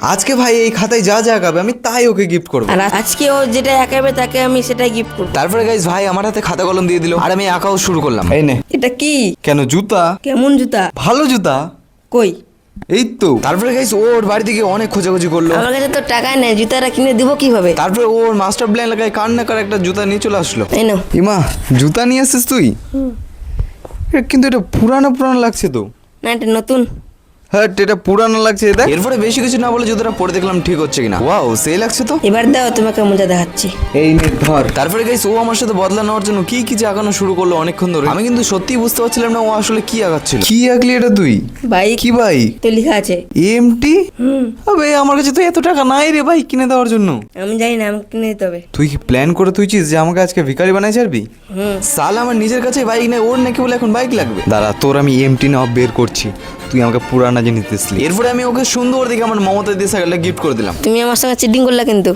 আজকে ভাই এই খাতায় যা যা আঁকাবে আমি তাই ওকে গিফট করবো। আর আজকে ও যেটা আঁকাবে তাকে আমি সেটাই গিফট করবো। তারপরে গাইস ভাই আমার হাতে খাতা কলম দিয়ে দিল আর আমি আঁকাও শুরু করলাম। এই নে। এটা কি? কেন জুতা? কেমন জুতা? ভালো জুতা। কই? এই তো। তারপরে গাইস ওর বাড়িতে গিয়ে অনেক খোঁজাখুঁজি করলো। আমার কাছে তো টাকা নেই, জুতাটা কিনে দিব কিভাবে? তারপরে ওর মাস্টার প্ল্যান লাগায় কান্না করে একটা জুতা নিয়ে চলে আসলো। এই নাও। ইমা জুতা নিয়ে আসছিস তুই? কিন্তু এটা পুরানো পুরানো লাগছে তো। না, এটা নতুন। হ্যাঁ এটা পুরানো লাগছে দেখ। এরপরে বেশি কিছু না বলে জুতাটা পরে দেখলাম ঠিক হচ্ছে কিনা। ওয়াও সেই লাগছে তো। এবার দাও, তোমাকে মজা দেখাচ্ছি। এই নে ধর। তারপরে গাইস ও আমার সাথে বদলা নেওয়ার জন্য কি কি যে আঁকানো শুরু করলো অনেকক্ষণ ধরে। আমি কিন্তু সত্যিই বুঝতে পারছিলাম না ও আসলে কি আঁকাচ্ছিল। কি আঁকলি এটা তুই? বাইক। কি বাইক? তো লেখা আছে এমটি। আবে আমার কাছে তো এত টাকা নাই রে বাইক কিনে দেওয়ার জন্য। আমি জানি না, আমাকে কিনে দিতে হবে। তুই কি প্ল্যান করে তুইছিস যে আমাকে আজকে ভিখারি বানাই ছাড়বি? সালা আমার নিজের কাছে বাইক নেই, ওর নাকি বলে এখন বাইক লাগবে। দাঁড়া তোর আমি এমটি নাও বের করছি, তুই আমাকে পুরানা জিনিস দিসলি। এরপরে আমি ওকে সুন্দর দেখে আমার মমতা দিয়ে সাইকেলটা গিফট করে দিলাম। তুমি আমার সঙ্গে চিটিং করলা কিন্তু।